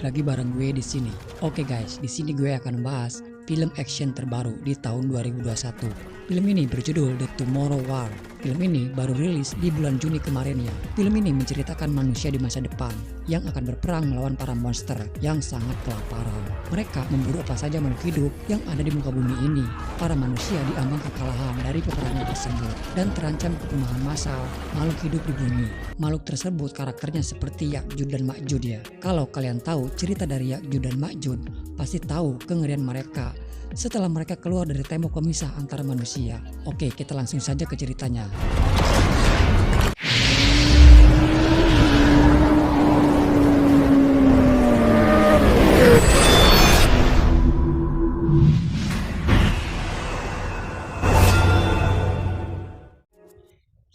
balik lagi bareng gue di sini. Oke guys, di sini gue akan bahas film action terbaru di tahun 2021. Film ini berjudul The Tomorrow War. Film ini baru rilis di bulan Juni kemarin ya. Film ini menceritakan manusia di masa depan yang akan berperang melawan para monster yang sangat kelaparan. Mereka memburu apa saja makhluk hidup yang ada di muka bumi ini. Para manusia diambang kekalahan dari peperangan tersebut dan terancam kepunahan massal makhluk hidup di bumi. Makhluk tersebut karakternya seperti Ya'juj dan Ma'juj ya. Kalau kalian tahu cerita dari Ya'juj dan Ma'juj, pasti tahu kengerian mereka setelah mereka keluar dari tembok pemisah antara manusia. Oke, kita langsung saja ke ceritanya.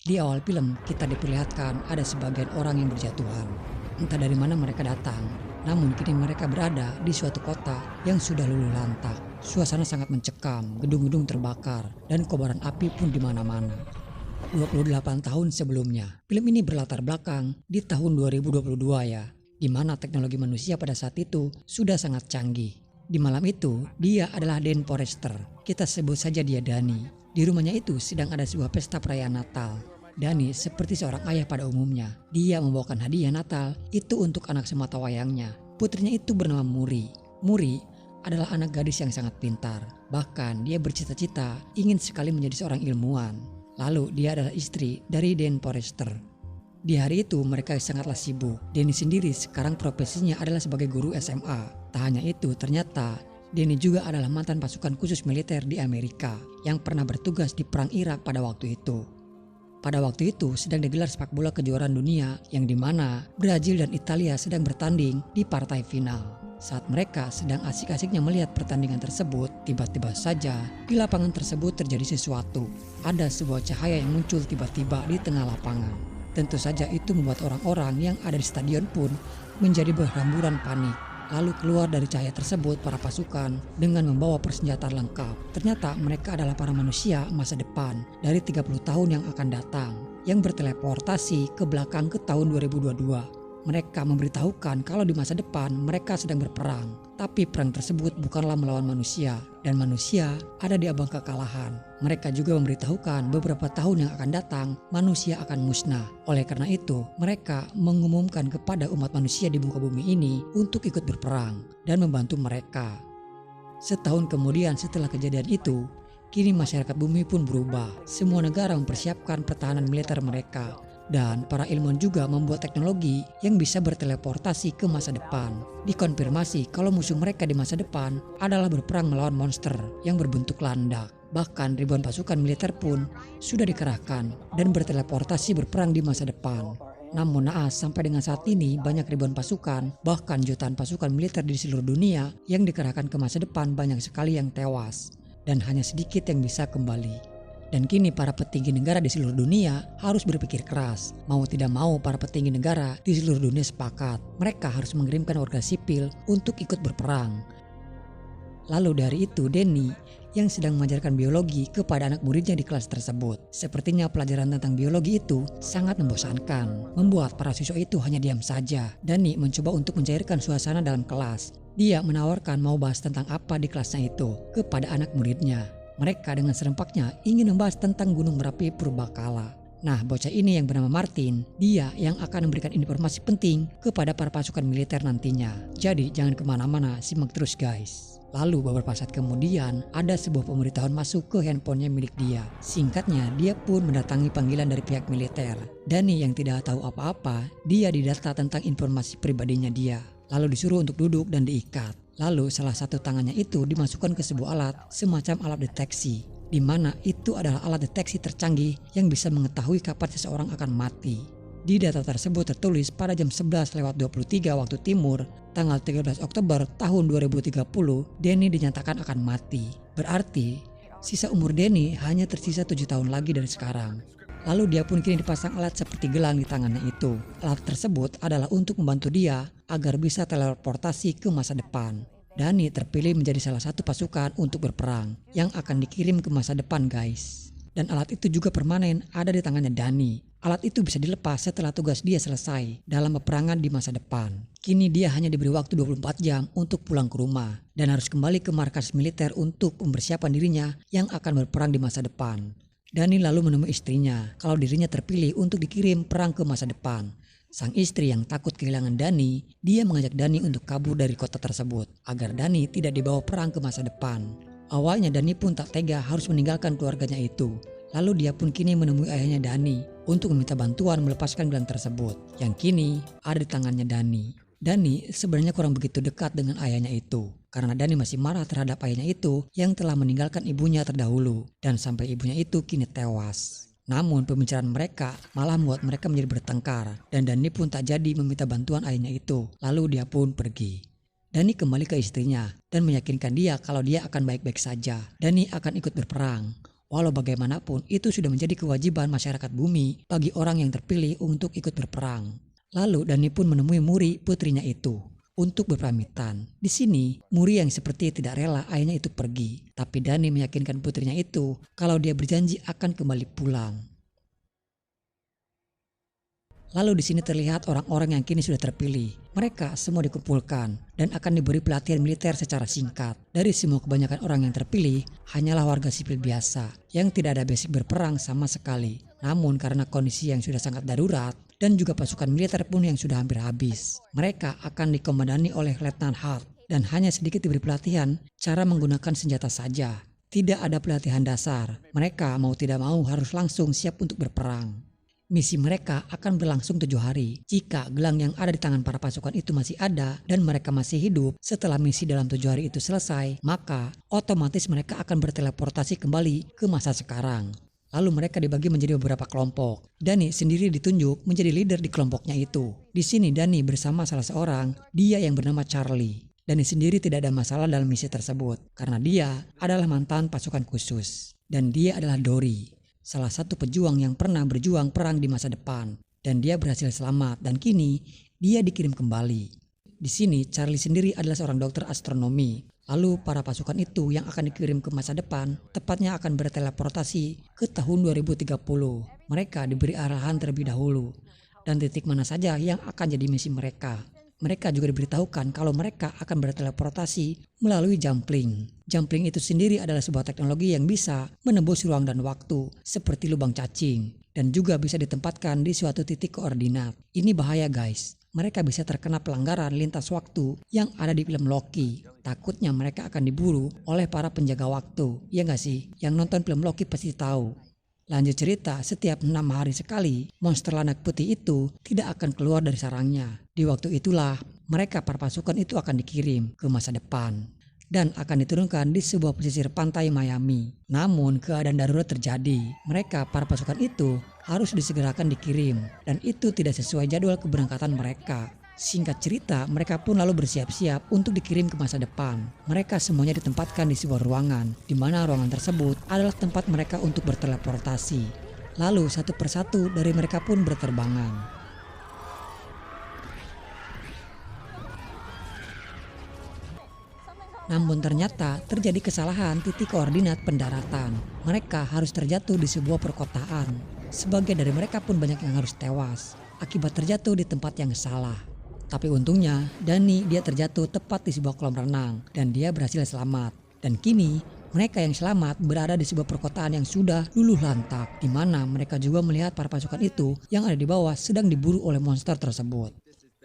Di awal film kita diperlihatkan ada sebagian orang yang berjatuhan. Entah dari mana mereka datang, namun kini mereka berada di suatu kota yang sudah luluh lantak. Suasana sangat mencekam, gedung-gedung terbakar, dan kobaran api pun di mana-mana. 28 tahun sebelumnya, film ini berlatar belakang di tahun 2022 ya, di mana teknologi manusia pada saat itu sudah sangat canggih. Di malam itu, dia adalah Dan Forrester. Kita sebut saja dia Danny. Di rumahnya itu sedang ada sebuah pesta perayaan Natal. Danny seperti seorang ayah pada umumnya. Dia membawakan hadiah Natal itu untuk anak semata wayangnya. Putrinya itu bernama Muri. Muri adalah anak gadis yang sangat pintar. Bahkan dia bercita-cita ingin sekali menjadi seorang ilmuwan. Lalu dia adalah istri dari Dan Forrester. Di hari itu mereka sangatlah sibuk. Danny sendiri sekarang profesinya adalah sebagai guru SMA. Tak hanya itu, ternyata Danny juga adalah mantan pasukan khusus militer di Amerika yang pernah bertugas di perang Irak pada waktu itu. Pada waktu itu sedang digelar sepak bola kejuaraan dunia yang dimana Brazil dan Italia sedang bertanding di partai final. Saat mereka sedang asik-asiknya melihat pertandingan tersebut, tiba-tiba saja di lapangan tersebut terjadi sesuatu. Ada sebuah cahaya yang muncul tiba-tiba di tengah lapangan. Tentu saja itu membuat orang-orang yang ada di stadion pun menjadi berhamburan panik. Lalu keluar dari cahaya tersebut para pasukan dengan membawa persenjataan lengkap. Ternyata mereka adalah para manusia masa depan dari 30 tahun yang akan datang yang berteleportasi ke belakang ke tahun 2022. Mereka memberitahukan kalau di masa depan mereka sedang berperang. Tapi perang tersebut bukanlah melawan manusia dan manusia ada di ambang kekalahan. Mereka juga memberitahukan beberapa tahun yang akan datang manusia akan musnah. Oleh karena itu mereka mengumumkan kepada umat manusia di muka bumi ini untuk ikut berperang dan membantu mereka. Setahun kemudian setelah kejadian itu, kini masyarakat bumi pun berubah. Semua negara mempersiapkan pertahanan militer mereka. Dan para ilmuwan juga membuat teknologi yang bisa berteleportasi ke masa depan. Dikonfirmasi kalau musuh mereka di masa depan adalah berperang melawan monster yang berbentuk landak. Bahkan ribuan pasukan militer pun sudah dikerahkan dan berteleportasi berperang di masa depan. Namun naas sampai dengan saat ini banyak ribuan pasukan, bahkan jutaan pasukan militer di seluruh dunia yang dikerahkan ke masa depan banyak sekali yang tewas. Dan hanya sedikit yang bisa kembali. Dan kini para petinggi negara di seluruh dunia harus berpikir keras. Mau tidak mau para petinggi negara di seluruh dunia sepakat. Mereka harus mengirimkan warga sipil untuk ikut berperang. Lalu dari itu Danny yang sedang mengajarkan biologi kepada anak muridnya di kelas tersebut. Sepertinya pelajaran tentang biologi itu sangat membosankan. Membuat para siswa itu hanya diam saja. Danny mencoba untuk mencairkan suasana dalam kelas. Dia menawarkan mau bahas tentang apa di kelasnya itu kepada anak muridnya. Mereka dengan serempaknya ingin membahas tentang Gunung Merapi Purbakala. Nah, bocah ini yang bernama Martin, dia yang akan memberikan informasi penting kepada para pasukan militer nantinya. Jadi jangan kemana-mana, simak terus guys. Lalu beberapa saat kemudian ada sebuah pemberitahuan masuk ke handphonenya milik dia. Singkatnya dia pun mendatangi panggilan dari pihak militer. Danny yang tidak tahu apa-apa, dia didata tentang informasi pribadinya dia. Lalu disuruh untuk duduk dan diikat. Lalu salah satu tangannya itu dimasukkan ke sebuah alat semacam alat deteksi. Di mana itu adalah alat deteksi tercanggih yang bisa mengetahui kapan seseorang akan mati. Di data tersebut tertulis pada jam 11:23 waktu timur, tanggal 13 Oktober tahun 2030, Danny dinyatakan akan mati. Berarti sisa umur Danny hanya tersisa 7 tahun lagi dari sekarang. Lalu dia pun kini dipasang alat seperti gelang di tangannya itu. Alat tersebut adalah untuk membantu dia agar bisa teleportasi ke masa depan. Danny terpilih menjadi salah satu pasukan untuk berperang yang akan dikirim ke masa depan guys. Dan alat itu juga permanen ada di tangannya Dani. Alat itu bisa dilepas setelah tugas dia selesai dalam peperangan di masa depan. Kini dia hanya diberi waktu 24 jam untuk pulang ke rumah dan harus kembali ke markas militer untuk mempersiapkan dirinya yang akan berperang di masa depan. Dani lalu menemui istrinya kalau dirinya terpilih untuk dikirim perang ke masa depan. Sang istri yang takut kehilangan Dani, dia mengajak Dani untuk kabur dari kota tersebut agar Dani tidak dibawa perang ke masa depan. Awalnya Dani pun tak tega harus meninggalkan keluarganya itu. Lalu dia pun kini menemui ayahnya Dani untuk meminta bantuan melepaskan gelang tersebut yang kini ada di tangannya Dani. Dani sebenarnya kurang begitu dekat dengan ayahnya itu karena Dani masih marah terhadap ayahnya itu yang telah meninggalkan ibunya terdahulu dan sampai ibunya itu kini tewas. Namun pembicaraan mereka malah membuat mereka menjadi bertengkar dan Dani pun tak jadi meminta bantuan ayahnya itu. Lalu dia pun pergi. Dani kembali ke istrinya dan meyakinkan dia kalau dia akan baik-baik saja. Dani akan ikut berperang. Walau bagaimanapun itu sudah menjadi kewajiban masyarakat bumi bagi orang yang terpilih untuk ikut berperang. Lalu Dani pun menemui Muri putrinya itu untuk berpamitan. Di sini Muri yang seperti tidak rela ayahnya itu pergi. Tapi Dani meyakinkan putrinya itu kalau dia berjanji akan kembali pulang. Lalu di sini terlihat orang-orang yang kini sudah terpilih. Mereka semua dikumpulkan dan akan diberi pelatihan militer secara singkat. Dari semua kebanyakan orang yang terpilih hanyalah warga sipil biasa yang tidak ada basic berperang sama sekali. Namun karena kondisi yang sudah sangat darurat dan juga pasukan militer pun yang sudah hampir habis, mereka akan dikomandani oleh Letnan Hart dan hanya sedikit diberi pelatihan cara menggunakan senjata saja. Tidak ada pelatihan dasar. Mereka mau tidak mau harus langsung siap untuk berperang. Misi mereka akan berlangsung 7 hari. Jika gelang yang ada di tangan para pasukan itu masih ada dan mereka masih hidup setelah misi dalam 7 hari itu selesai, maka otomatis mereka akan berteleportasi kembali ke masa sekarang. Lalu mereka dibagi menjadi beberapa kelompok. Dani sendiri ditunjuk menjadi leader di kelompoknya itu. Di sini Dani bersama salah seorang, dia yang bernama Charlie. Dani sendiri tidak ada masalah dalam misi tersebut karena dia adalah mantan pasukan khusus. Dan dia adalah Dory, salah satu pejuang yang pernah berjuang perang di masa depan dan dia berhasil selamat dan kini dia dikirim kembali. Di sini Charlie sendiri adalah seorang dokter astronomi. Lalu para pasukan itu yang akan dikirim ke masa depan tepatnya akan berteleportasi ke tahun 2030. Mereka diberi arahan terlebih dahulu dan titik mana saja yang akan jadi misi mereka. Mereka juga diberitahukan kalau mereka akan berteleportasi melalui jumpling. Jumpling itu sendiri adalah sebuah teknologi yang bisa menembus ruang dan waktu seperti lubang cacing dan juga bisa ditempatkan di suatu titik koordinat. Ini bahaya guys. Mereka bisa terkena pelanggaran lintas waktu yang ada di film Loki. Takutnya mereka akan diburu oleh para penjaga waktu. Ya gak sih? Yang nonton film Loki pasti tahu. Lanjut cerita, setiap 6 hari sekali, monster lanak putih itu tidak akan keluar dari sarangnya. Di waktu itulah, mereka para pasukan itu akan dikirim ke masa depan dan akan diturunkan di sebuah pesisir pantai Miami. Namun keadaan darurat terjadi. Mereka para pasukan itu harus disegerakan dikirim dan itu tidak sesuai jadwal keberangkatan mereka. Singkat cerita, mereka pun lalu bersiap-siap untuk dikirim ke masa depan. Mereka semuanya ditempatkan di sebuah ruangan, di mana ruangan tersebut adalah tempat mereka untuk berteleportasi. Lalu satu persatu dari mereka pun berterbangan. Namun ternyata terjadi kesalahan titik koordinat pendaratan. Mereka harus terjatuh di sebuah perkotaan. Sebagian dari mereka pun banyak yang harus tewas akibat terjatuh di tempat yang salah. Tapi untungnya Dani dia terjatuh tepat di sebuah kolam renang dan dia berhasil selamat. Dan kini mereka yang selamat berada di sebuah perkotaan yang sudah luluh lantak, di mana mereka juga melihat para pasukan itu yang ada di bawah sedang diburu oleh monster tersebut.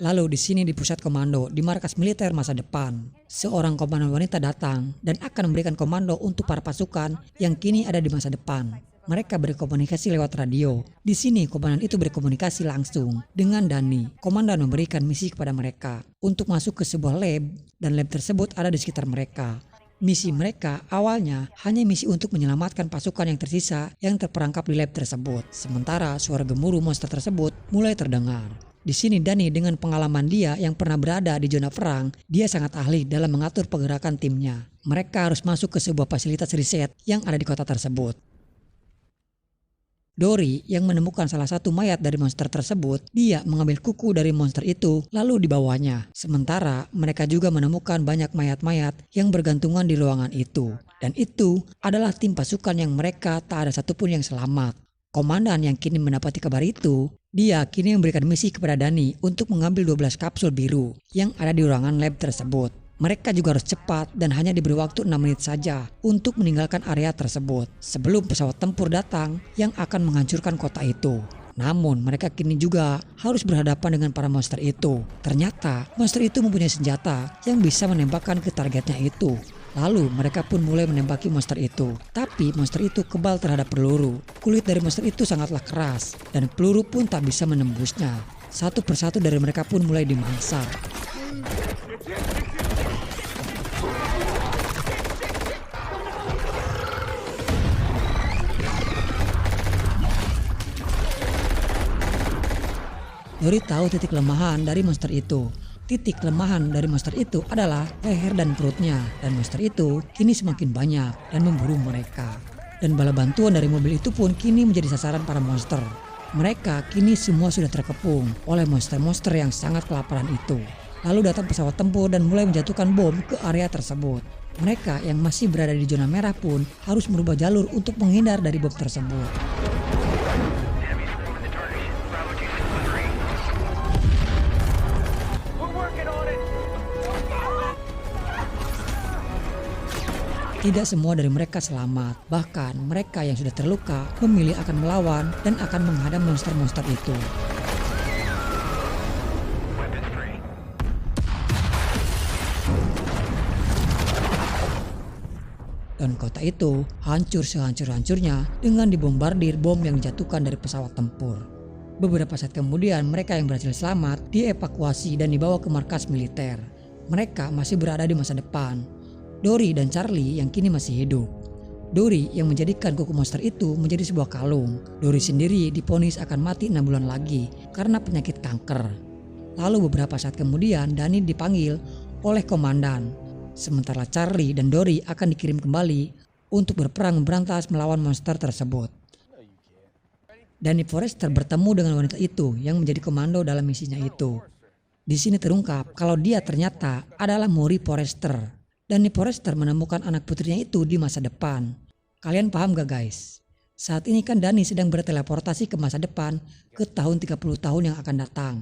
Lalu di sini di pusat komando di markas militer masa depan, seorang komandan wanita datang dan akan memberikan komando untuk para pasukan yang kini ada di masa depan. Mereka berkomunikasi lewat radio. Di sini komandan itu berkomunikasi langsung dengan Dani. Komandan memberikan misi kepada mereka untuk masuk ke sebuah lab dan lab tersebut ada di sekitar mereka. Misi mereka awalnya hanya misi untuk menyelamatkan pasukan yang tersisa yang terperangkap di lab tersebut. Sementara suara gemuruh monster tersebut mulai terdengar. Di sini Dani dengan pengalaman dia yang pernah berada di zona perang, dia sangat ahli dalam mengatur pergerakan timnya. Mereka harus masuk ke sebuah fasilitas riset yang ada di kota tersebut. Dory yang menemukan salah satu mayat dari monster tersebut, dia mengambil kuku dari monster itu lalu dibawanya. Sementara mereka juga menemukan banyak mayat-mayat yang bergantungan di ruangan itu. Dan itu adalah tim pasukan yang mereka tak ada satupun yang selamat. Komandan yang kini mendapati kabar itu, dia kini memberikan misi kepada Dani untuk mengambil 12 kapsul biru yang ada di ruangan lab tersebut. Mereka juga harus cepat dan hanya diberi waktu 6 menit saja untuk meninggalkan area tersebut sebelum pesawat tempur datang yang akan menghancurkan kota itu. Namun mereka kini juga harus berhadapan dengan para monster itu. Ternyata monster itu mempunyai senjata yang bisa menembakkan ke targetnya itu. Lalu mereka pun mulai menembaki monster itu. Tapi monster itu kebal terhadap peluru. Kulit dari monster itu sangatlah keras dan peluru pun tak bisa menembusnya. Satu persatu dari mereka pun mulai dimangsa. Dory tahu titik kelemahan dari monster itu. Titik kelemahan dari monster itu adalah leher dan perutnya. Dan monster itu kini semakin banyak dan memburu mereka. Dan bala bantuan dari mobil itu pun kini menjadi sasaran para monster. Mereka kini semua sudah terkepung oleh monster-monster yang sangat kelaparan itu. Lalu datang pesawat tempur dan mulai menjatuhkan bom ke area tersebut. Mereka yang masih berada di zona merah pun harus merubah jalur untuk menghindar dari bom tersebut. Tidak semua dari mereka selamat, bahkan mereka yang sudah terluka memilih akan melawan dan akan menghadang monster-monster itu. Dan kota itu hancur sehancur-hancurnya dengan dibombardir bom yang dijatuhkan dari pesawat tempur. Beberapa saat kemudian mereka yang berhasil selamat dievakuasi dan dibawa ke markas militer. Mereka masih berada di masa depan. Dory dan Charlie yang kini masih hidup. Dory yang menjadikan kuku monster itu menjadi sebuah kalung. Dory sendiri divonis akan mati 6 bulan lagi karena penyakit kanker. Lalu beberapa saat kemudian Dani dipanggil oleh komandan. Sementara Charlie dan Dory akan dikirim kembali untuk berperang memberantas melawan monster tersebut. Danny Forrester bertemu dengan wanita itu yang menjadi komando dalam misinya itu. Di sini terungkap kalau dia ternyata adalah Maury Forrester. Danny Forrester menemukan anak putrinya itu di masa depan. Kalian paham gak guys? Saat ini kan Danny sedang berteleportasi ke masa depan ke tahun 30 tahun yang akan datang.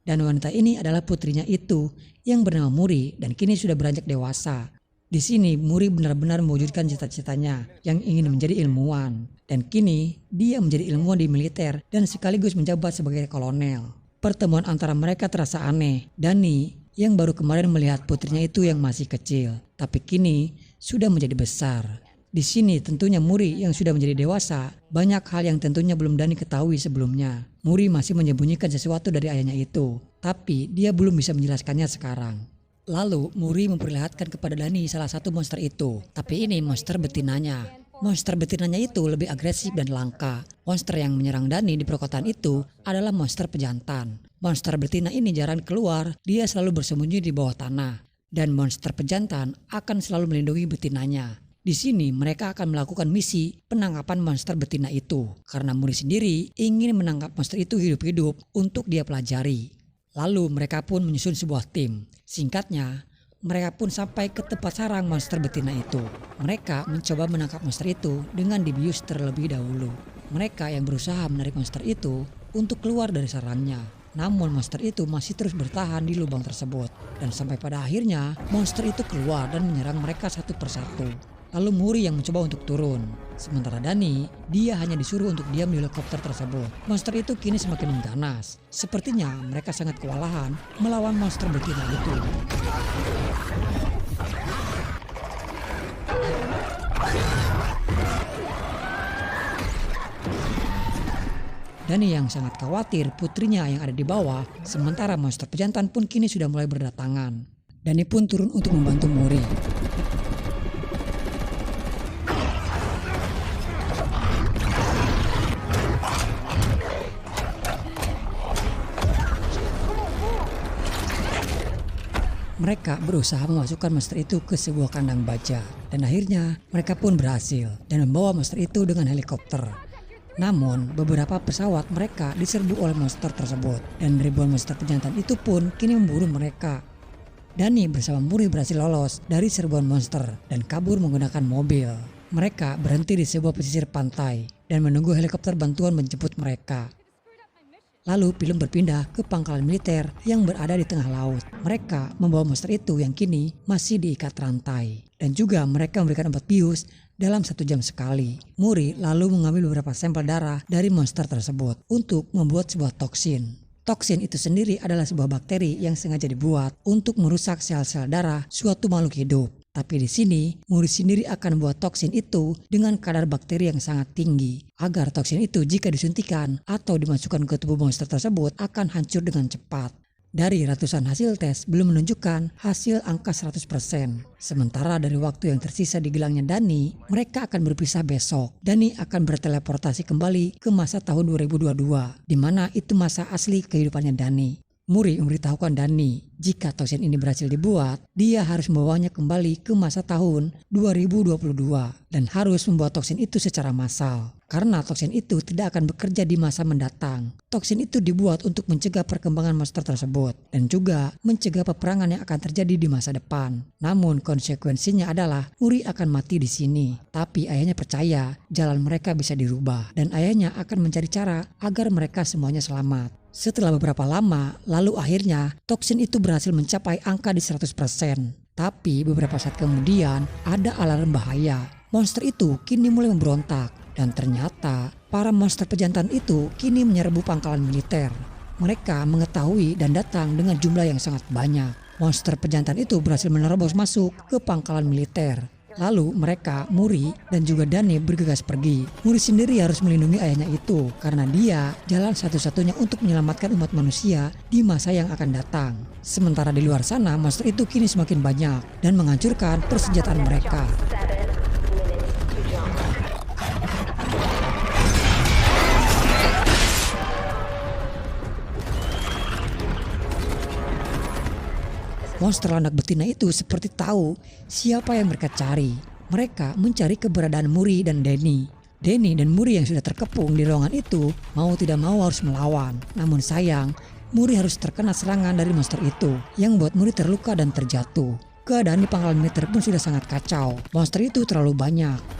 Dan wanita ini adalah putrinya itu yang bernama Muri dan kini sudah beranjak dewasa. Di sini Muri benar-benar mewujudkan cita-citanya yang ingin menjadi ilmuwan. Dan kini dia menjadi ilmuwan di militer dan sekaligus menjabat sebagai kolonel. Pertemuan antara mereka terasa aneh. Danny yang baru kemarin melihat putrinya itu yang masih kecil, tapi kini sudah menjadi besar. Di sini tentunya Muri yang sudah menjadi dewasa, banyak hal yang tentunya belum Danny ketahui sebelumnya. Muri masih menyembunyikan sesuatu dari ayahnya itu, tapi dia belum bisa menjelaskannya sekarang. Lalu Muri memperlihatkan kepada Danny salah satu monster itu, tapi ini monster betinanya. Monster betinanya itu lebih agresif dan langka. Monster yang menyerang Danny di perkotaan itu adalah monster pejantan. Monster betina ini jarang keluar, dia selalu bersembunyi di bawah tanah. Dan monster pejantan akan selalu melindungi betinanya. Di sini mereka akan melakukan misi penangkapan monster betina itu. Karena Muri sendiri ingin menangkap monster itu hidup-hidup untuk dia pelajari. Lalu mereka pun menyusun sebuah tim. Singkatnya, mereka pun sampai ke tempat sarang monster betina itu. Mereka mencoba menangkap monster itu dengan dibius terlebih dahulu. Mereka yang berusaha menarik monster itu untuk keluar dari sarangnya. Namun monster itu masih terus bertahan di lubang tersebut. Dan sampai pada akhirnya monster itu keluar dan menyerang mereka satu persatu. Lalu Muri yang mencoba untuk turun. Sementara Danny, dia hanya disuruh untuk diam di helikopter tersebut. Monster itu kini semakin mengganas. Sepertinya mereka sangat kewalahan melawan monster betina itu. Danny yang sangat khawatir putrinya yang ada di bawah, sementara monster pejantan pun kini sudah mulai berdatangan. Danny pun turun untuk membantu Muri. Mereka berusaha memasukkan monster itu ke sebuah kandang baja dan akhirnya mereka pun berhasil dan membawa monster itu dengan helikopter. Namun, beberapa pesawat mereka diserbu oleh monster tersebut, dan ribuan monster pejantan itu pun kini memburu mereka. Danny bersama Muri berhasil lolos dari serbuan monster dan kabur menggunakan mobil. Mereka berhenti di sebuah pesisir pantai dan menunggu helikopter bantuan menjemput mereka. Lalu film berpindah ke pangkalan militer yang berada di tengah laut. Mereka membawa monster itu yang kini masih diikat rantai. Dan juga mereka memberikan obat bius dalam 1 jam sekali. Muri lalu mengambil beberapa sampel darah dari monster tersebut untuk membuat sebuah toksin. Toksin itu sendiri adalah sebuah bakteri yang sengaja dibuat untuk merusak sel-sel darah suatu makhluk hidup. Tapi di sini, Muri sendiri akan membuat toksin itu dengan kadar bakteri yang sangat tinggi. Agar toksin itu jika disuntikan atau dimasukkan ke tubuh monster tersebut akan hancur dengan cepat. Dari ratusan hasil tes belum menunjukkan hasil angka 100%. Sementara dari waktu yang tersisa di gelangnya Danny, mereka akan berpisah besok. Danny akan berteleportasi kembali ke masa tahun 2022, di mana itu masa asli kehidupannya Danny. Muri memberitahukan Danny jika toksin ini berhasil dibuat, dia harus membawanya kembali ke masa tahun 2022 dan harus membuat toksin itu secara massal. Karena toksin itu tidak akan bekerja di masa mendatang. Toksin itu dibuat untuk mencegah perkembangan monster tersebut dan juga mencegah peperangan yang akan terjadi di masa depan. Namun konsekuensinya adalah Muri akan mati di sini. Tapi ayahnya percaya jalan mereka bisa dirubah dan ayahnya akan mencari cara agar mereka semuanya selamat. Setelah beberapa lama, lalu akhirnya toksin itu berhasil mencapai angka di 100%. Tapi beberapa saat kemudian ada alarm bahaya. Monster itu kini mulai memberontak. Dan ternyata para monster pejantan itu kini menyerbu pangkalan militer. Mereka mengetahui dan datang dengan jumlah yang sangat banyak. Monster pejantan itu berhasil menerobos masuk ke pangkalan militer. Lalu mereka, Muri dan juga Danny bergegas pergi. Muri sendiri harus melindungi ayahnya itu karena dia jalan satu-satunya untuk menyelamatkan umat manusia di masa yang akan datang. Sementara di luar sana monster itu kini semakin banyak dan menghancurkan persenjataan mereka. Monster landak betina itu seperti tahu siapa yang mereka cari. Mereka mencari keberadaan Muri dan Danny. Danny dan Muri yang sudah terkepung di ruangan itu mau tidak mau harus melawan. Namun sayang, Muri harus terkena serangan dari monster itu yang membuat Muri terluka dan terjatuh. Keadaan di pangkalan militer pun sudah sangat kacau. Monster itu terlalu banyak.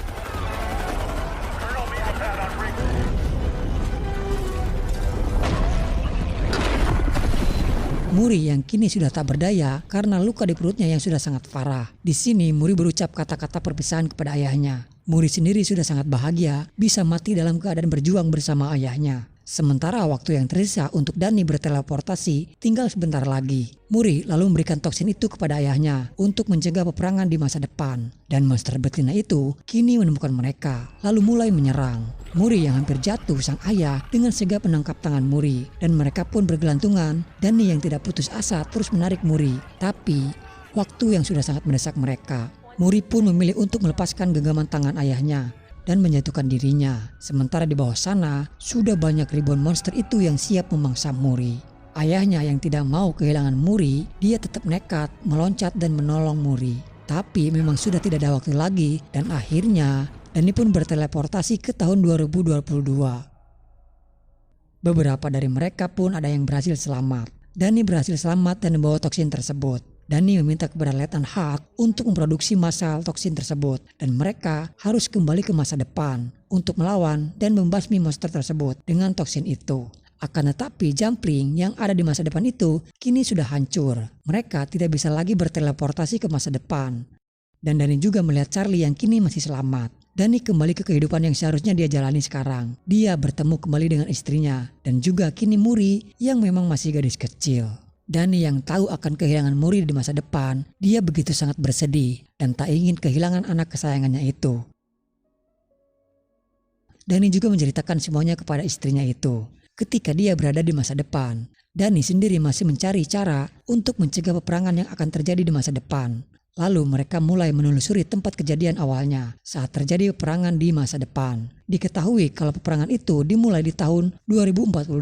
Muri yang kini sudah tak berdaya karena luka di perutnya yang sudah sangat parah. Di sini Muri berucap kata-kata perpisahan kepada ayahnya. Muri sendiri sudah sangat bahagia bisa mati dalam keadaan berjuang bersama ayahnya. Sementara waktu yang tersisa untuk Danny berteleportasi tinggal sebentar lagi. Muri lalu memberikan toksin itu kepada ayahnya untuk mencegah peperangan di masa depan. Dan monster betina itu kini menemukan mereka lalu mulai menyerang. Muri yang hampir jatuh sang ayah dengan sigap menangkap tangan Muri dan mereka pun bergelantungan. Danny yang tidak putus asa terus menarik Muri. Tapi waktu yang sudah sangat mendesak mereka. Muri pun memilih untuk melepaskan genggaman tangan ayahnya dan menjatuhkan dirinya. Sementara di bawah sana sudah banyak ribuan monster itu yang siap memangsa Muri. Ayahnya yang tidak mau kehilangan Muri, dia tetap nekat meloncat dan menolong Muri. Tapi memang sudah tidak ada waktu lagi dan akhirnya Danny pun berteleportasi ke tahun 2022. Beberapa dari mereka pun ada yang berhasil selamat. Danny berhasil selamat dan membawa toksin tersebut. Danny meminta kepada Letnan Hawk untuk memproduksi massal toksin tersebut dan mereka harus kembali ke masa depan untuk melawan dan membasmi monster tersebut dengan toksin itu. Akan tetapi Jumpling yang ada di masa depan itu kini sudah hancur. Mereka tidak bisa lagi berteleportasi ke masa depan. Dan Danny juga melihat Charlie yang kini masih selamat. Danny kembali ke kehidupan yang seharusnya dia jalani sekarang. Dia bertemu kembali dengan istrinya dan juga kini Muri yang memang masih gadis kecil. Danny yang tahu akan kehilangan Muri di masa depan, dia begitu sangat bersedih dan tak ingin kehilangan anak kesayangannya itu. Danny juga menceritakan semuanya kepada istrinya itu. Ketika dia berada di masa depan, Danny sendiri masih mencari cara untuk mencegah peperangan yang akan terjadi di masa depan. Lalu mereka mulai menelusuri tempat kejadian awalnya saat terjadi peperangan di masa depan. Diketahui kalau peperangan itu dimulai di tahun 2048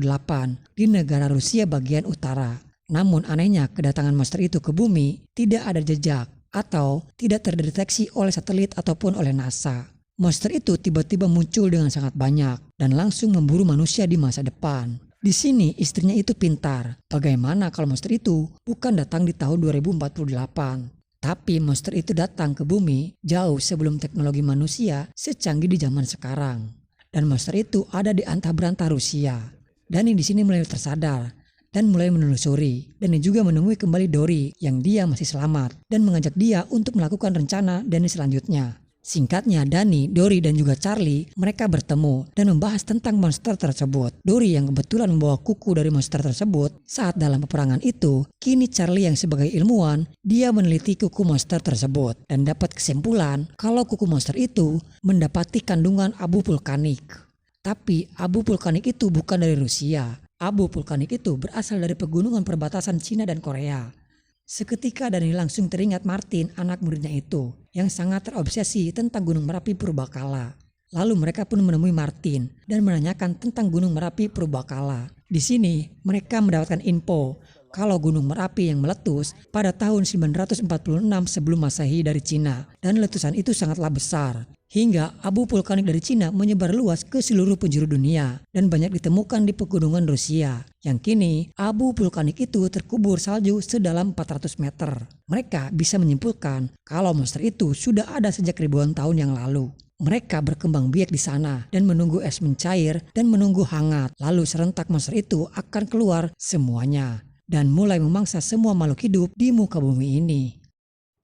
di negara Rusia bagian utara. Namun anehnya kedatangan monster itu ke bumi tidak ada jejak atau tidak terdeteksi oleh satelit ataupun oleh NASA. Monster itu tiba-tiba muncul dengan sangat banyak dan langsung memburu manusia di masa depan. Di sini istrinya itu pintar. Bagaimana kalau monster itu bukan datang di tahun 2048? Tapi monster itu datang ke bumi jauh sebelum teknologi manusia secanggih di zaman sekarang. Dan monster itu ada di antah-berantah Rusia. Dani di sini mulai tersadar dan mulai menelusuri. Dani juga menemui kembali Dory yang dia masih selamat dan mengajak dia untuk melakukan rencana Dani selanjutnya. Singkatnya, Dani, Dory dan juga Charlie mereka bertemu dan membahas tentang monster tersebut. Dory yang kebetulan membawa kuku dari monster tersebut saat dalam peperangan itu, kini Charlie yang sebagai ilmuwan, dia meneliti kuku monster tersebut dan dapat kesimpulan kalau kuku monster itu mendapati kandungan abu vulkanik. Tapi abu vulkanik itu bukan dari Rusia. Abu vulkanik itu berasal dari pegunungan perbatasan Cina dan Korea. Seketika Dani langsung teringat Martin, anak muridnya itu, yang sangat terobsesi tentang Gunung Merapi Purbakala. Lalu mereka pun menemui Martin dan menanyakan tentang Gunung Merapi Purbakala. Di sini mereka mendapatkan info kalau Gunung Merapi yang meletus pada tahun 946 sebelum Masehi dari Cina, dan letusan itu sangatlah besar. Hingga abu vulkanik dari Cina menyebar luas ke seluruh penjuru dunia dan banyak ditemukan di pegunungan Rusia. Yang kini abu vulkanik itu terkubur salju sedalam 400 meter. Mereka bisa menyimpulkan kalau monster itu sudah ada sejak ribuan tahun yang lalu. Mereka berkembang biak di sana dan menunggu es mencair dan menunggu hangat. Lalu serentak monster itu akan keluar semuanya dan mulai memangsa semua makhluk hidup di muka bumi ini.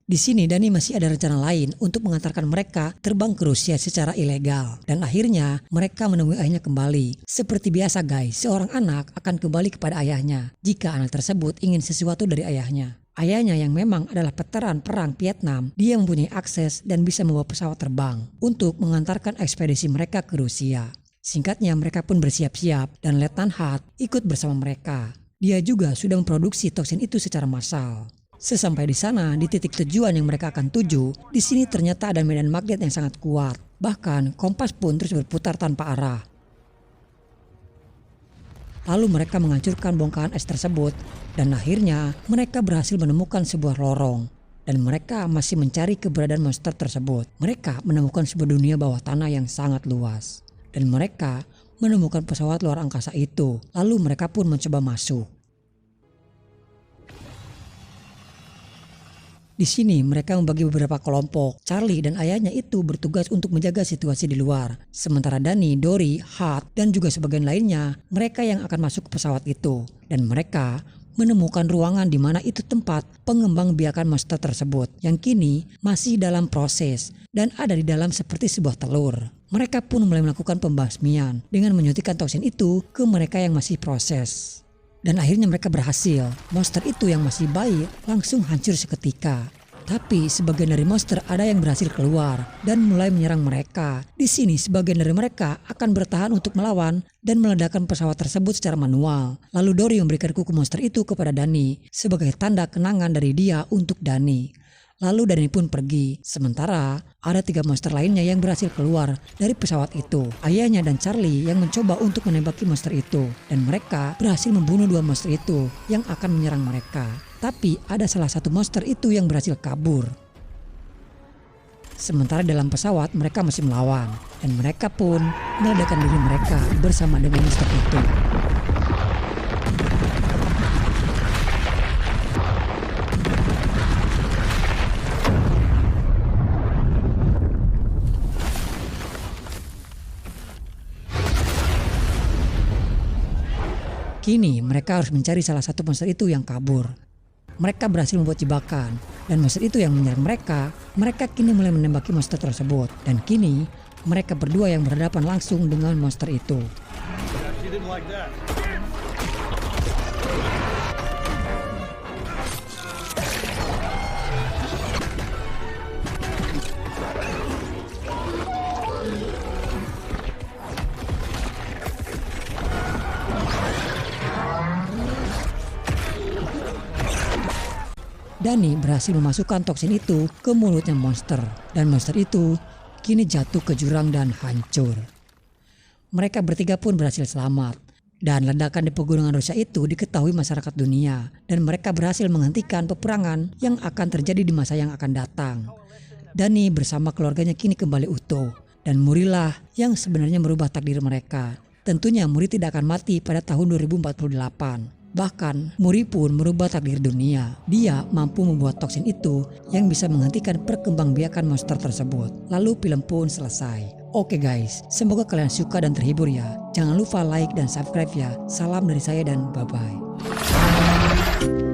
Di sini Dani masih ada rencana lain untuk mengantarkan mereka terbang ke Rusia secara ilegal. Dan akhirnya mereka menemui ayahnya kembali. Seperti biasa guys, seorang anak akan kembali kepada ayahnya jika anak tersebut ingin sesuatu dari ayahnya. Ayahnya yang memang adalah veteran perang Vietnam, dia mempunyai akses dan bisa membawa pesawat terbang untuk mengantarkan ekspedisi mereka ke Rusia. Singkatnya mereka pun bersiap-siap dan Letnan Hart ikut bersama mereka. Dia juga sudah memproduksi toksin itu secara massal. Sesampai di sana, di titik tujuan yang mereka akan tuju, di sini ternyata ada medan magnet yang sangat kuat. Bahkan kompas pun terus berputar tanpa arah. Lalu mereka menghancurkan bongkahan es tersebut dan akhirnya mereka berhasil menemukan sebuah lorong. Dan mereka masih mencari keberadaan monster tersebut. Mereka menemukan sebuah dunia bawah tanah yang sangat luas. Dan mereka menemukan pesawat luar angkasa itu. Lalu mereka pun mencoba masuk. Di sini mereka membagi beberapa kelompok. Charlie dan ayahnya itu bertugas untuk menjaga situasi di luar. Sementara Dani, Dory, Hart, dan juga sebagian lainnya, mereka yang akan masuk ke pesawat itu. Dan mereka menemukan ruangan di mana itu tempat pengembang biakan monster tersebut yang kini masih dalam proses dan ada di dalam seperti sebuah telur. Mereka pun mulai melakukan pembasmian dengan menyuntikkan toksin itu ke mereka yang masih proses. Dan akhirnya mereka berhasil. Monster itu yang masih baik langsung hancur seketika. Tapi sebagian dari monster ada yang berhasil keluar dan mulai menyerang mereka. Di sini sebagian dari mereka akan bertahan untuk melawan dan meledakkan pesawat tersebut secara manual. Lalu Dory memberikan kuku monster itu kepada Dani sebagai tanda kenangan dari dia untuk Dani. Lalu Dani pun pergi. Sementara ada 3 monster lainnya yang berhasil keluar dari pesawat itu. Ayahnya dan Charlie yang mencoba untuk menembaki monster itu. Dan mereka berhasil membunuh 2 monster itu yang akan menyerang mereka. Tapi ada salah satu monster itu yang berhasil kabur. Sementara dalam pesawat mereka masih melawan. Dan mereka pun meledakkan diri mereka bersama dengan monster itu. Kini mereka harus mencari salah satu monster itu yang kabur. Mereka berhasil membuat jebakan dan monster itu yang menyerang mereka. Mereka kini mulai menembaki monster tersebut dan kini mereka berdua yang berhadapan langsung dengan monster itu. Dani berhasil memasukkan toksin itu ke mulutnya monster dan monster itu kini jatuh ke jurang dan hancur. Mereka bertiga pun berhasil selamat dan ledakan di pegunungan Rusia itu diketahui masyarakat dunia dan mereka berhasil menghentikan peperangan yang akan terjadi di masa yang akan datang. Dani bersama keluarganya kini kembali utuh Dan Murilah yang sebenarnya merubah takdir mereka. Tentunya Muri tidak akan mati pada tahun 2048. Bahkan Muri pun merubah takdir dunia. Dia mampu membuat toksin itu yang bisa menghentikan perkembangbiakan monster tersebut. Lalu film pun selesai. Oke guys, semoga kalian suka dan terhibur ya. Jangan lupa like dan subscribe ya. Salam dari saya dan bye-bye.